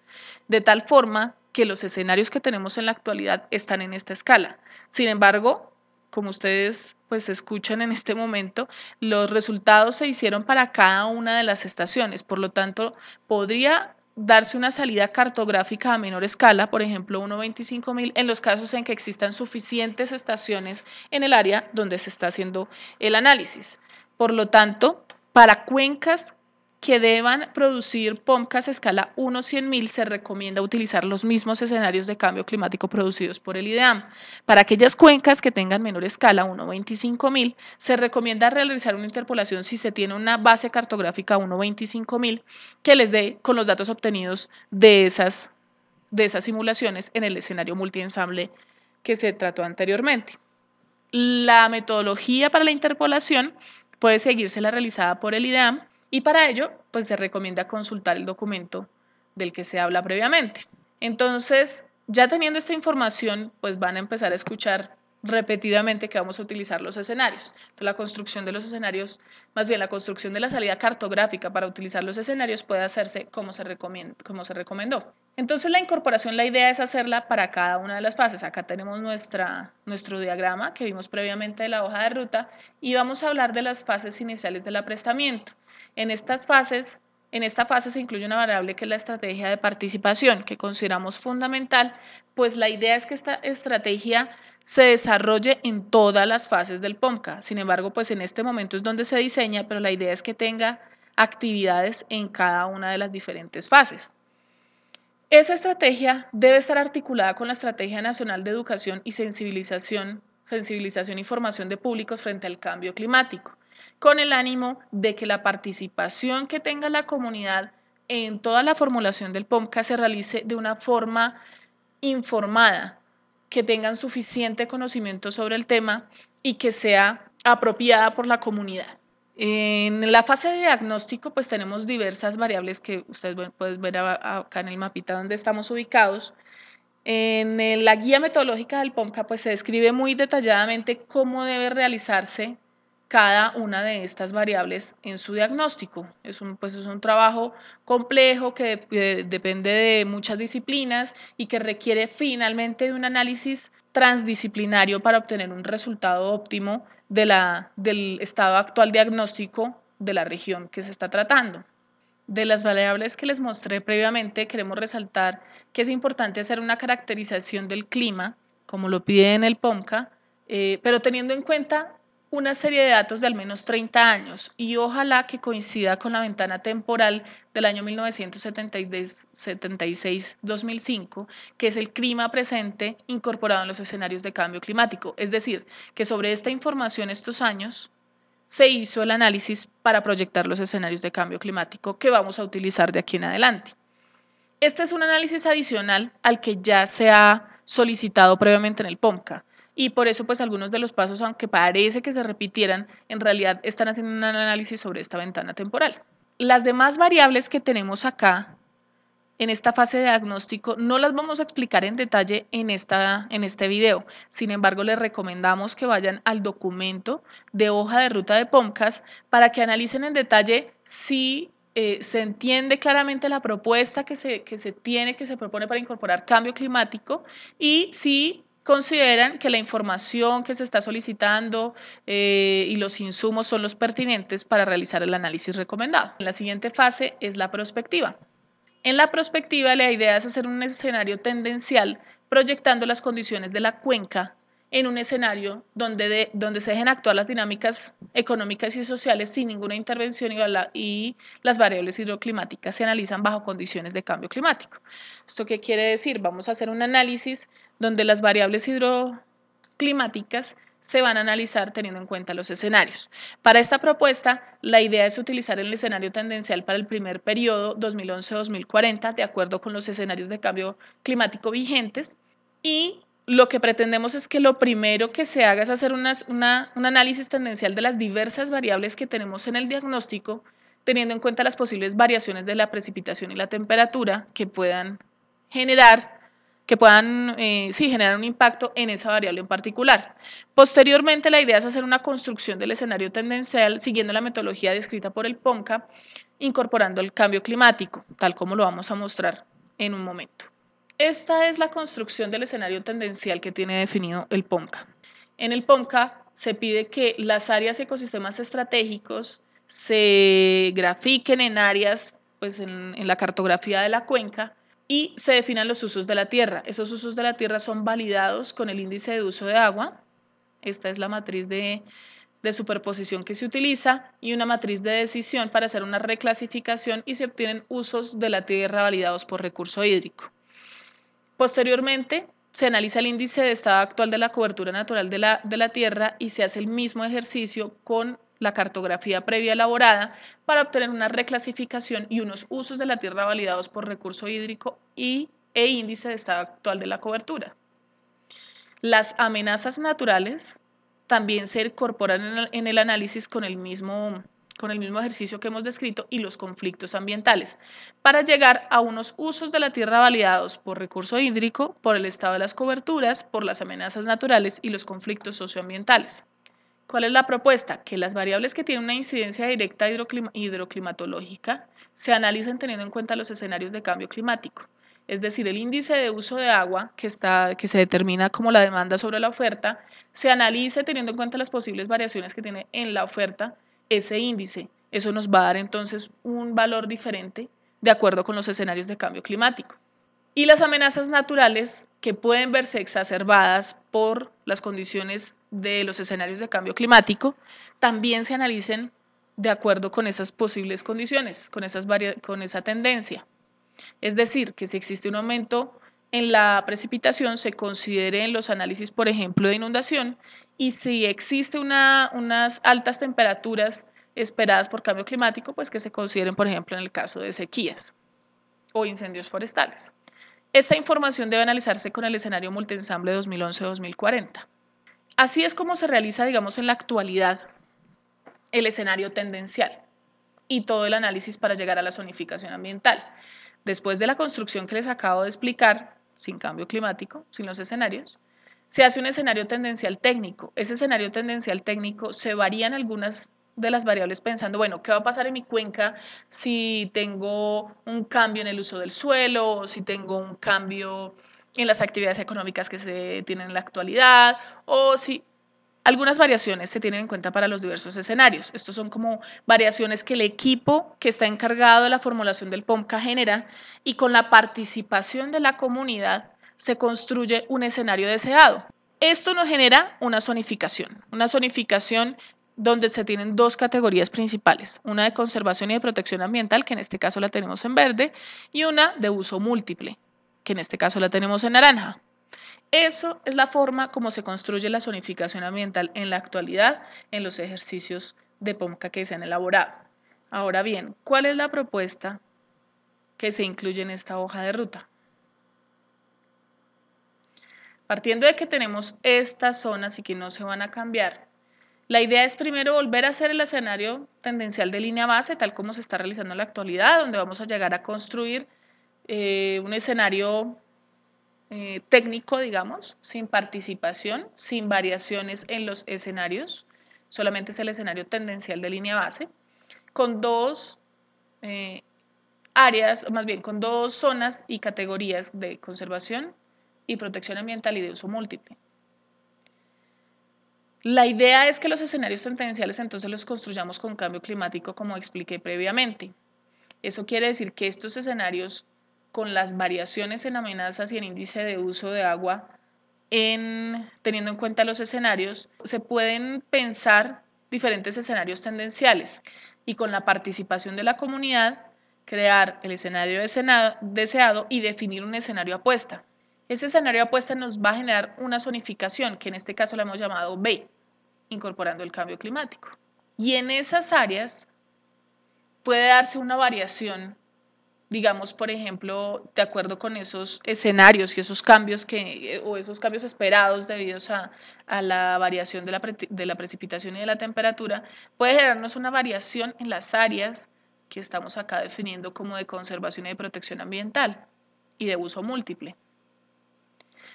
de tal forma que los escenarios que tenemos en la actualidad están en esta escala. Sin embargo, como ustedes pues escuchan en este momento, los resultados se hicieron para cada una de las estaciones, por lo tanto, podría darse una salida cartográfica a menor escala, por ejemplo 1:25.000, en los casos en que existan suficientes estaciones en el área donde se está haciendo el análisis. Por lo tanto, para cuencas que deban producir POMCAS a escala 1:100.000 se recomienda utilizar los mismos escenarios de cambio climático producidos por el IDEAM. Para aquellas cuencas que tengan menor escala 1:25.000 se recomienda realizar una interpolación si se tiene una base cartográfica 1:25.000 que les dé con los datos obtenidos de esas simulaciones en el escenario multiensamble que se trató anteriormente. La metodología para la interpolación puede seguirse la realizada por el IDEAM y para ello pues se recomienda consultar el documento del que se habla previamente. Entonces, ya teniendo esta información, pues van a empezar a escuchar repetidamente que vamos a utilizar los escenarios. Entonces, la construcción de los escenarios, más bien la construcción de la salida cartográfica para utilizar los escenarios puede hacerse como se recomendó. Entonces, la incorporación, la idea es hacerla para cada una de las fases. Acá tenemos nuestro diagrama que vimos previamente de la hoja de ruta y vamos a hablar de las fases iniciales del aprestamiento. En esta fase se incluye una variable que es la estrategia de participación, que consideramos fundamental, pues la idea es que esta estrategia se desarrolle en todas las fases del POMCA. Sin embargo, pues en este momento es donde se diseña, pero la idea es que tenga actividades en cada una de las diferentes fases. Esa estrategia debe estar articulada con la Estrategia Nacional de Educación y Sensibilización y Formación de Públicos frente al cambio climático, con el ánimo de que la participación que tenga la comunidad en toda la formulación del POMCA se realice de una forma informada, que tengan suficiente conocimiento sobre el tema y que sea apropiada por la comunidad. En la fase de diagnóstico, pues tenemos diversas variables que ustedes pueden ver acá en el mapita donde estamos ubicados. En la guía metodológica del POMCA, pues se describe muy detalladamente cómo debe realizarse cada una de estas variables en su diagnóstico. Es un trabajo complejo que depende de muchas disciplinas y que requiere finalmente de un análisis transdisciplinario para obtener un resultado óptimo del estado actual diagnóstico de la región que se está tratando. De las variables que les mostré previamente, queremos resaltar que es importante hacer una caracterización del clima, como lo pide en el POMCA, pero teniendo en cuenta una serie de datos de al menos 30 años y ojalá que coincida con la ventana temporal del año 1976-2005, que es el clima presente incorporado en los escenarios de cambio climático. Es decir, que sobre esta información estos años se hizo el análisis para proyectar los escenarios de cambio climático que vamos a utilizar de aquí en adelante. Este es un análisis adicional al que ya se ha solicitado previamente en el POMCA y por eso pues algunos de los pasos, aunque parece que se repitieran, en realidad están haciendo un análisis sobre esta ventana temporal. Las demás variables que tenemos acá en esta fase de diagnóstico no las vamos a explicar en detalle en este video. Sin embargo, les recomendamos que vayan al documento de hoja de ruta de POMCAS para que analicen en detalle si se entiende claramente la propuesta que se propone para incorporar cambio climático y si consideran que la información que se está solicitando y los insumos son los pertinentes para realizar el análisis recomendado. La siguiente fase es la prospectiva. En la prospectiva, la idea es hacer un escenario tendencial proyectando las condiciones de la cuenca en un escenario donde se dejen actuar las dinámicas económicas y sociales sin ninguna intervención y las variables hidroclimáticas se analizan bajo condiciones de cambio climático. ¿Esto qué quiere decir? Vamos a hacer un análisis donde las variables hidroclimáticas se van a analizar teniendo en cuenta los escenarios. Para esta propuesta, la idea es utilizar el escenario tendencial para el primer periodo 2011-2040, de acuerdo con los escenarios de cambio climático vigentes, y lo que pretendemos es que lo primero que se haga es hacer un análisis tendencial de las diversas variables que tenemos en el diagnóstico, teniendo en cuenta las posibles variaciones de la precipitación y la temperatura que puedan generar generar un impacto en esa variable en particular. Posteriormente, la idea es hacer una construcción del escenario tendencial siguiendo la metodología descrita por el POMCA, incorporando el cambio climático, tal como lo vamos a mostrar en un momento. Esta es la construcción del escenario tendencial que tiene definido el POMCA. En el POMCA se pide que las áreas y ecosistemas estratégicos se grafiquen en áreas, pues en la cartografía de la cuenca, y se definan los usos de la tierra. Esos usos de la tierra son validados con el índice de uso de agua. Esta es la matriz de superposición que se utiliza y una matriz de decisión para hacer una reclasificación y se obtienen usos de la tierra validados por recurso hídrico. Posteriormente, se analiza el índice de estado actual de la cobertura natural de la tierra y se hace el mismo ejercicio con la cartografía previa elaborada para obtener una reclasificación y unos usos de la tierra validados por recurso hídrico e índice de estado actual de la cobertura. Las amenazas naturales también se incorporan en el análisis con el mismo ejercicio que hemos descrito y los conflictos ambientales, para llegar a unos usos de la tierra validados por recurso hídrico, por el estado de las coberturas, por las amenazas naturales y los conflictos socioambientales. ¿Cuál es la propuesta? Que las variables que tienen una incidencia directa hidroclimatológica se analicen teniendo en cuenta los escenarios de cambio climático. Es decir, el índice de uso de agua que se determina como la demanda sobre la oferta, se analice teniendo en cuenta las posibles variaciones que tiene en la oferta ese índice. Eso nos va a dar entonces un valor diferente de acuerdo con los escenarios de cambio climático. Y las amenazas naturales que pueden verse exacerbadas por las condiciones de los escenarios de cambio climático también se analicen de acuerdo con esas posibles condiciones, con esa tendencia. Es decir, que si existe un aumento en la precipitación, se considere en los análisis, por ejemplo, de inundación, y si existe unas altas temperaturas esperadas por cambio climático, pues que se consideren, por ejemplo, en el caso de sequías o incendios forestales. Esta información debe analizarse con el escenario multiensamble 2011-2040. Así es como se realiza, digamos, en la actualidad el escenario tendencial y todo el análisis para llegar a la zonificación ambiental. Después de la construcción que les acabo de explicar, sin cambio climático, sin los escenarios, se hace un escenario tendencial técnico. Ese escenario tendencial técnico se varían algunas de las variables pensando, bueno, ¿qué va a pasar en mi cuenca si tengo un cambio en el uso del suelo, o si tengo un cambio en las actividades económicas que se tienen en la actualidad, o si algunas variaciones se tienen en cuenta para los diversos escenarios. Estos son como variaciones que el equipo que está encargado de la formulación del POMCA genera, y con la participación de la comunidad se construye un escenario deseado. Esto nos genera una zonificación donde se tienen dos categorías principales, una de conservación y de protección ambiental, que en este caso la tenemos en verde, y una de uso múltiple, que en este caso la tenemos en naranja. Eso es la forma como se construye la zonificación ambiental en la actualidad en los ejercicios de POMCA que se han elaborado. Ahora bien, ¿cuál es la propuesta que se incluye en esta hoja de ruta? Partiendo de que tenemos estas zonas y que no se van a cambiar, la idea es primero volver a hacer el escenario tendencial de línea base, tal como se está realizando en la actualidad, donde vamos a llegar a construir un escenario técnico, digamos, sin participación, sin variaciones en los escenarios, solamente es el escenario tendencial de línea base, con dos áreas, más bien con dos zonas y categorías de conservación y protección ambiental y de uso múltiple. La idea es que los escenarios tendenciales entonces los construyamos con cambio climático, como expliqué previamente. Eso quiere decir que estos escenarios, con las variaciones en amenazas y en índice de uso de agua, teniendo en cuenta los escenarios, se pueden pensar diferentes escenarios tendenciales, y con la participación de la comunidad, crear el escenario deseado y definir un escenario apuesta. Ese escenario apuesta nos va a generar una zonificación, que en este caso la hemos llamado B, incorporando el cambio climático. Y en esas áreas puede darse una variación, digamos, por ejemplo, de acuerdo con esos escenarios y esos cambios o esos cambios esperados debido a la variación de la precipitación y de la temperatura, puede generarnos una variación en las áreas que estamos acá definiendo como de conservación y de protección ambiental y de uso múltiple.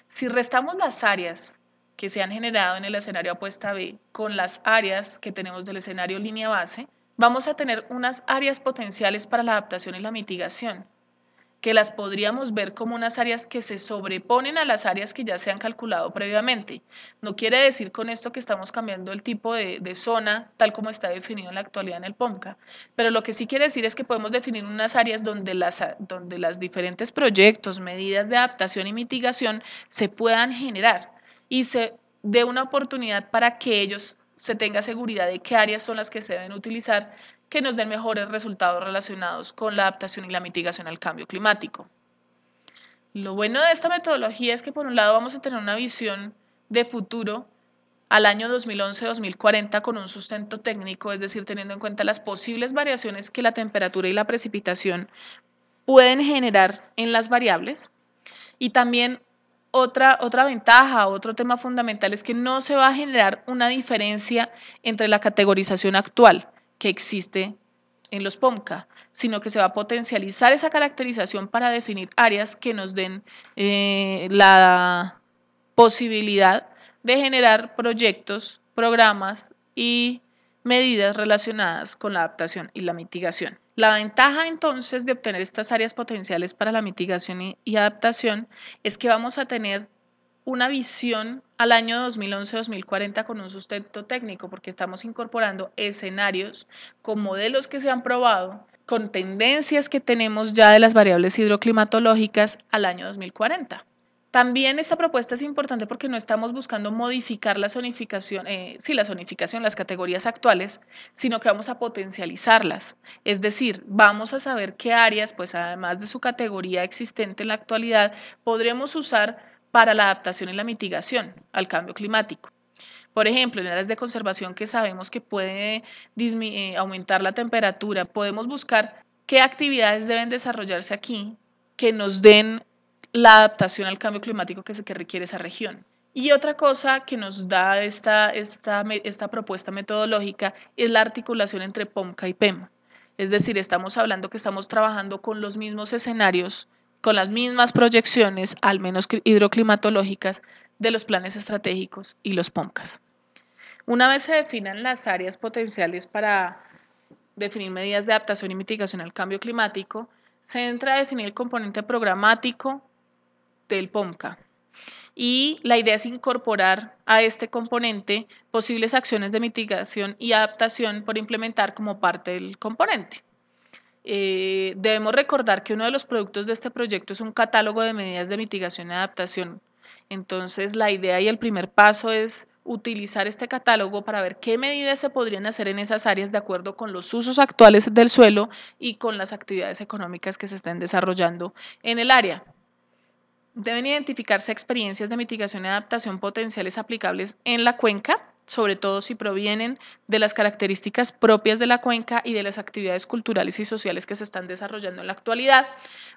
Si restamos las áreas que se han generado en el escenario apuesta B con las áreas que tenemos del escenario línea base, vamos a tener unas áreas potenciales para la adaptación y la mitigación, que las podríamos ver como unas áreas que se sobreponen a las áreas que ya se han calculado previamente. No quiere decir con esto que estamos cambiando el tipo de zona tal como está definido en la actualidad en el POMCA, pero lo que sí quiere decir es que podemos definir unas áreas donde las diferentes proyectos, medidas de adaptación y mitigación se puedan generar y se dé una oportunidad para que ellos se tenga seguridad de qué áreas son las que se deben utilizar, que nos den mejores resultados relacionados con la adaptación y la mitigación al cambio climático. Lo bueno de esta metodología es que por un lado vamos a tener una visión de futuro al año 2011-2040 con un sustento técnico, es decir, teniendo en cuenta las posibles variaciones que la temperatura y la precipitación pueden generar en las variables. Y también otra ventaja, otro tema fundamental es que no se va a generar una diferencia entre la categorización actual que existe en los POMCA, sino que se va a potencializar esa caracterización para definir áreas que nos den la posibilidad de generar proyectos, programas y medidas relacionadas con la adaptación y la mitigación. La ventaja entonces de obtener estas áreas potenciales para la mitigación y adaptación es que vamos a tener una visión al año 2011-2040 con un sustento técnico, porque estamos incorporando escenarios con modelos que se han probado, con tendencias que tenemos ya de las variables hidroclimatológicas al año 2040. También esta propuesta es importante porque no estamos buscando modificar la zonificación, las categorías actuales, sino que vamos a potencializarlas. Es decir, vamos a saber qué áreas, pues además de su categoría existente en la actualidad, podremos usar para la adaptación y la mitigación al cambio climático. Por ejemplo, en áreas de conservación que sabemos que puede aumentar la temperatura, podemos buscar qué actividades deben desarrollarse aquí que nos den la adaptación al cambio climático que requiere esa región. Y otra cosa que nos da esta propuesta metodológica es la articulación entre POMCA y PEM. Es decir, estamos hablando que estamos trabajando con los mismos escenarios, con las mismas proyecciones, al menos hidroclimatológicas, de los planes estratégicos y los POMCAS. Una vez se definan las áreas potenciales para definir medidas de adaptación y mitigación al cambio climático, se entra a definir el componente programático del POMCA. Y la idea es incorporar a este componente posibles acciones de mitigación y adaptación por implementar como parte del componente. Debemos recordar que uno de los productos de este proyecto es un catálogo de medidas de mitigación y adaptación. Entonces, la idea y el primer paso es utilizar este catálogo para ver qué medidas se podrían hacer en esas áreas de acuerdo con los usos actuales del suelo y con las actividades económicas que se estén desarrollando en el área. Deben identificarse experiencias de mitigación y adaptación potenciales aplicables en la cuenca, sobre todo si provienen de las características propias de la cuenca y de las actividades culturales y sociales que se están desarrollando en la actualidad,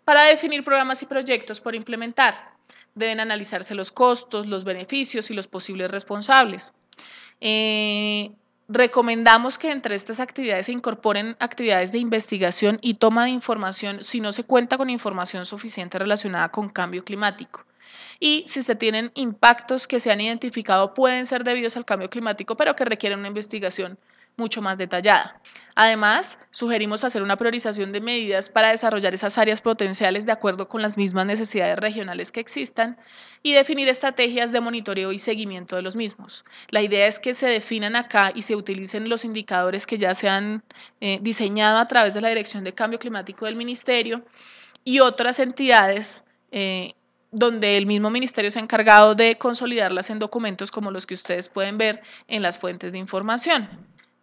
para definir programas y proyectos por implementar. Deben analizarse los costos, los beneficios y los posibles responsables. Recomendamos que entre estas actividades se incorporen actividades de investigación y toma de información si no se cuenta con información suficiente relacionada con cambio climático. Y si se tienen impactos que se han identificado pueden ser debidos al cambio climático, pero que requieren una investigación mucho más detallada. Además, sugerimos hacer una priorización de medidas para desarrollar esas áreas potenciales de acuerdo con las mismas necesidades regionales que existan y definir estrategias de monitoreo y seguimiento de los mismos. La idea es que se definan acá y se utilicen los indicadores que ya se han diseñado a través de la Dirección de Cambio Climático del Ministerio y otras entidades donde el mismo ministerio se ha encargado de consolidarlas en documentos como los que ustedes pueden ver en las fuentes de información.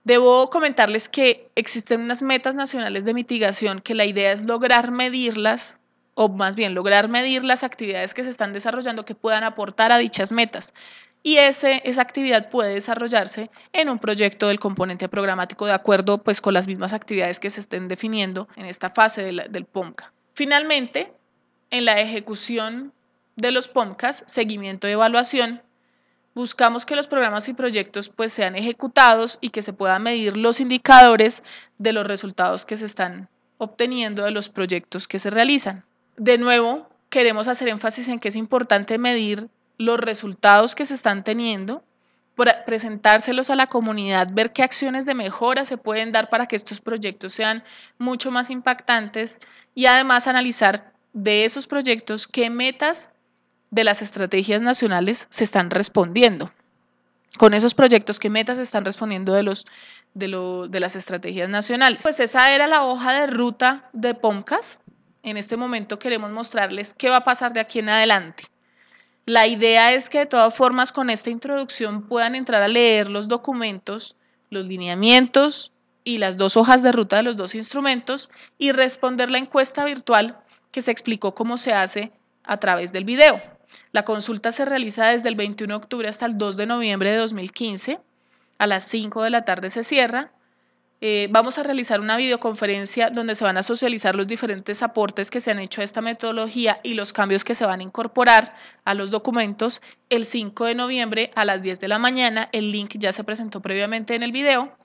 Debo comentarles que existen unas metas nacionales de mitigación que la idea es lograr medirlas, o más bien lograr medir las actividades que se están desarrollando que puedan aportar a dichas metas. Y esa actividad puede desarrollarse en un proyecto del componente programático de acuerdo pues, con las mismas actividades que se estén definiendo en esta fase del POMCA. Finalmente, en la ejecución de los POMCAS, seguimiento y evaluación, buscamos que los programas y proyectos pues sean ejecutados y que se puedan medir los indicadores de los resultados que se están obteniendo de los proyectos que se realizan. De nuevo, queremos hacer énfasis en que es importante medir los resultados que se están teniendo, presentárselos a la comunidad, ver qué acciones de mejora se pueden dar para que estos proyectos sean mucho más impactantes y además analizar de esos proyectos qué metas de las estrategias nacionales se están respondiendo. Con esos proyectos, ¿qué metas se están respondiendo de las estrategias nacionales? Pues esa era la hoja de ruta de POMCAS. En este momento queremos mostrarles qué va a pasar de aquí en adelante. La idea es que de todas formas con esta introducción puedan entrar a leer los documentos, los lineamientos y las dos hojas de ruta de los dos instrumentos y responder la encuesta virtual que se explicó cómo se hace a través del video. La consulta se realiza desde el 21 de octubre hasta el 2 de noviembre de 2015. A las 5 de la tarde se cierra. Vamos a realizar una videoconferencia donde se van a socializar los diferentes aportes que se han hecho a esta metodología y los cambios que se van a incorporar a los documentos el 5 de noviembre a las 10 de la mañana. El link ya se presentó previamente en el video.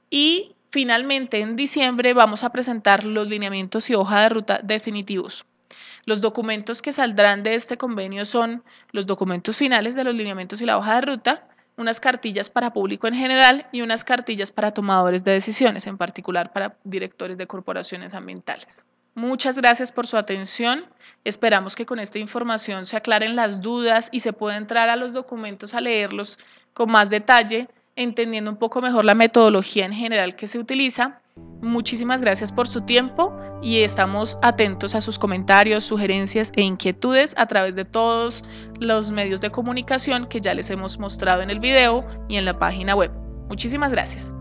Y finalmente en diciembre vamos a presentar los lineamientos y hoja de ruta definitivos. Los documentos que saldrán de este convenio son los documentos finales de los lineamientos y la hoja de ruta, unas cartillas para público en general y unas cartillas para tomadores de decisiones, en particular para directores de corporaciones ambientales. Muchas gracias por su atención. Esperamos que con esta información se aclaren las dudas y se pueda entrar a los documentos a leerlos con más detalle, entendiendo un poco mejor la metodología en general que se utiliza Muchísimas gracias por su tiempo y estamos atentos a sus comentarios, sugerencias e inquietudes a través de todos los medios de comunicación que ya les hemos mostrado en el video y en la página web. Muchísimas gracias.